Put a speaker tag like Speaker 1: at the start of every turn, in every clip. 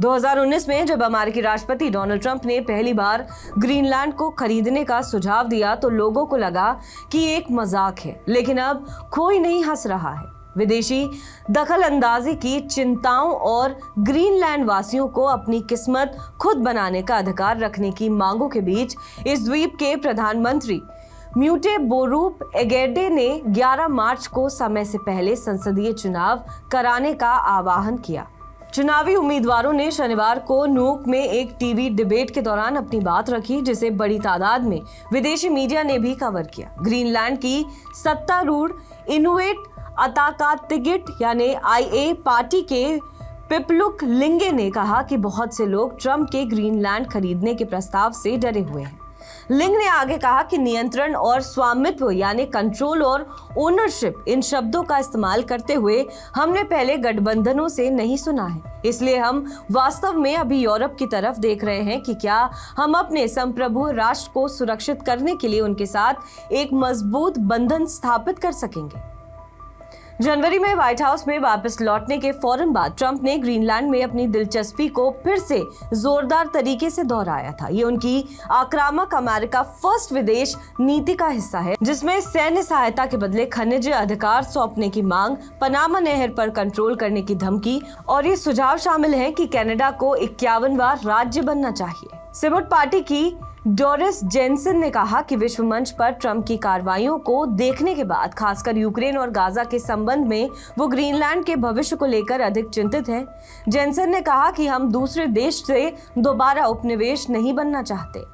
Speaker 1: 2019 में जब अमेरिकी राष्ट्रपति डोनाल्ड ट्रंप ने पहली बार ग्रीनलैंड को खरीदने का सुझाव दिया तो लोगों को लगा कि ये एक मजाक है, लेकिन अब कोई नहीं हंस रहा है। विदेशी दखल अंदाजी की चिंताओं और ग्रीनलैंड वासियों को अपनी किस्मत खुद बनाने का अधिकार रखने की मांगों के बीच इस द्वीप के प्रधानमंत्री म्यूटे बोरूप एगेडे ने 11 मार्च को समय से पहले संसदीय चुनाव कराने का आह्वान किया। चुनावी उम्मीदवारों ने शनिवार को न्यूयॉर्क में एक टीवी डिबेट के दौरान अपनी बात रखी, जिसे बड़ी तादाद में विदेशी मीडिया ने भी कवर किया। ग्रीनलैंड की सत्तारूढ़ इनुइट अताकातिगिट यानी IA पार्टी के पिपलुक लिंगे ने कहा कि बहुत से लोग ट्रंप के ग्रीनलैंड खरीदने के प्रस्ताव से डरे हुए हैं। लिंग ने आगे कहा कि नियंत्रण और स्वामित्व यानी कंट्रोल और ओनरशिप, इन शब्दों का इस्तेमाल करते हुए हमने पहले गठबंधनों से नहीं सुना है। इसलिए हम वास्तव में अभी यूरोप की तरफ देख रहे हैं कि क्या हम अपने संप्रभु राष्ट्र को सुरक्षित करने के लिए उनके साथ एक मजबूत बंधन स्थापित कर सकेंगे। जनवरी में व्हाइट हाउस में वापस लौटने के फौरन बाद ट्रंप ने ग्रीनलैंड में अपनी दिलचस्पी को फिर से जोरदार तरीके से दोहराया था। ये उनकी आक्रामक अमेरिका फर्स्ट विदेश नीति का हिस्सा है, जिसमें सैन्य सहायता के बदले खनिज अधिकार सौंपने की मांग, पनामा नहर पर कंट्रोल करने की धमकी और ये सुझाव शामिल है कि कनाडा को 51वां राज्य बनना चाहिए। सेनेट पार्टी की डोरिस जेनसन ने कहा कि विश्व मंच पर ट्रंप की कार्रवाइयों को देखने के बाद, खासकर यूक्रेन और गाजा के संबंध में, वो ग्रीनलैंड के भविष्य को लेकर अधिक चिंतित हैं। जेनसन ने कहा कि हम दूसरे देश से दोबारा उपनिवेश नहीं बनना चाहते।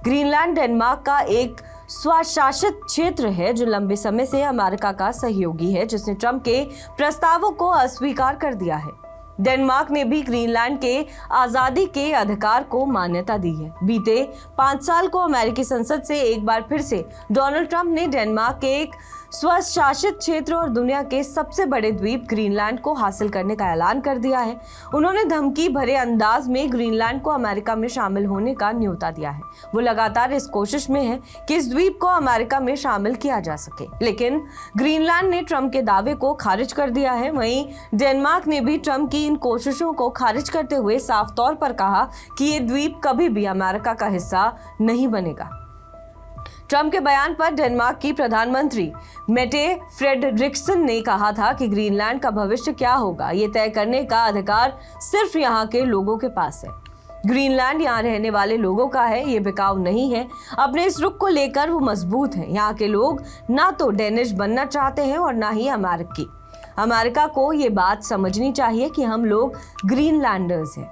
Speaker 1: ग्रीनलैंड डेनमार्क का एक स्वशासित क्षेत्र है जो लंबे समय से अमेरिका का सहयोगी है, जिसने ट्रंप के प्रस्तावों को अस्वीकार कर दिया है। डेनमार्क ने भी ग्रीनलैंड के आजादी के अधिकार को मान्यता दी है। बीते 5 साल को अमेरिकी संसद से एक बार फिर से डोनाल्ड ट्रंप ने डेनमार्क के एक स्वशासित क्षेत्र और दुनिया के सबसे बड़े द्वीप ग्रीनलैंड को हासिल करने का ऐलान कर दिया है। उन्होंने धमकी भरे अंदाज में ग्रीनलैंड को अमेरिका में शामिल होने का न्योता दिया है। वो लगातार इस कोशिश में है कि इस द्वीप को अमेरिका में शामिल किया जा सके, लेकिन ग्रीनलैंड ने ट्रंप के दावे को खारिज कर दिया है। वहीं डेनमार्क ने भी ट्रंप की इन कोशिशों को खारिज करते हुए साफ तौर पर कहा कि ये द्वीप कभी भी अमेरिका का हिस्सा नहीं बनेगा। ट्रंप के बयान पर डेनमार्क की प्रधानमंत्री मेटे फ्रेडरिक्सन ने कहा था कि ग्रीनलैंड का भविष्य क्या होगा, ये तय करने का अधिकार सिर्फ यहाँ के लोगों के पास है। ग्रीनलैंड यहाँ रहने वाले लोगों का है, ये बिकाऊ नहीं है। अपने इस रुख को लेकर वो मजबूत हैं। यहाँ के लोग ना तो डेनिश बनना चाहते हैं और ना ही अमेरिकी। अमेरिका को ये बात समझनी चाहिए कि हम लोग ग्रीनलैंडर्स हैं।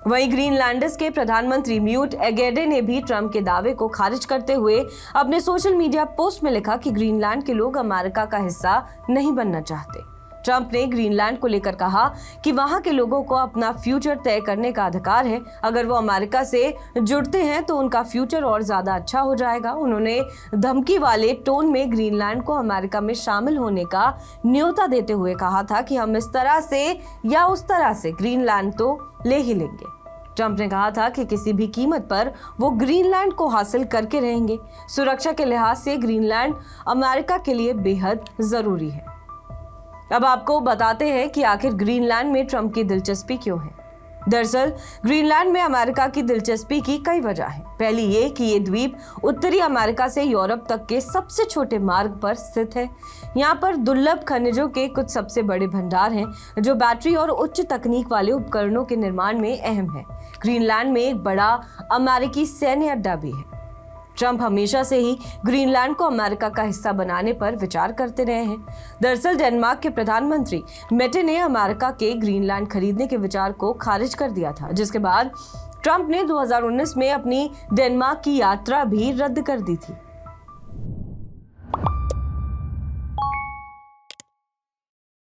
Speaker 1: वहीं ग्रीनलैंडर्स के प्रधानमंत्री म्यूट एगेडे ने भी ट्रंप के दावे को खारिज करते हुए अपने सोशल मीडिया पोस्ट में लिखा कि ग्रीनलैंड के लोग अमेरिका का हिस्सा नहीं बनना चाहते। ट्रंप ने ग्रीनलैंड को लेकर कहा कि वहां के लोगों को अपना फ्यूचर तय करने का अधिकार है। अगर वो अमेरिका से जुड़ते हैं तो उनका फ्यूचर और ज्यादा अच्छा हो जाएगा। उन्होंने धमकी वाले टोन में ग्रीनलैंड को अमेरिका में शामिल होने का न्योता देते हुए कहा था कि हम इस तरह से या उस तरह से ग्रीनलैंड तो ले ही लेंगे। ट्रंप ने कहा था कि किसी भी कीमत पर वो ग्रीनलैंड को हासिल करके रहेंगे। सुरक्षा के लिहाज से ग्रीनलैंड अमेरिका के लिए बेहद जरूरी है। अब आपको बताते हैं कि आखिर ग्रीनलैंड में ट्रंप की दिलचस्पी क्यों है। दरअसल ग्रीनलैंड में अमेरिका की दिलचस्पी की कई वजह हैं। पहली ये कि ये द्वीप उत्तरी अमेरिका से यूरोप तक के सबसे छोटे मार्ग पर स्थित है। यहाँ पर दुर्लभ खनिजों के कुछ सबसे बड़े भंडार हैं जो बैटरी और उच्च तकनीक वाले उपकरणों के निर्माण में अहम है। ग्रीनलैंड में एक बड़ा अमेरिकी सैन्य अड्डा भी है। ट्रंप हमेशा से ही ग्रीनलैंड को अमेरिका का हिस्सा बनाने पर विचार करते रहे हैं। दरअसल डेनमार्क के प्रधानमंत्री मेटे ने अमेरिका के ग्रीनलैंड खरीदने के विचार को खारिज कर दिया था, जिसके बाद ट्रंप ने 2019 में अपनी डेनमार्क की यात्रा भी रद्द कर दी थी।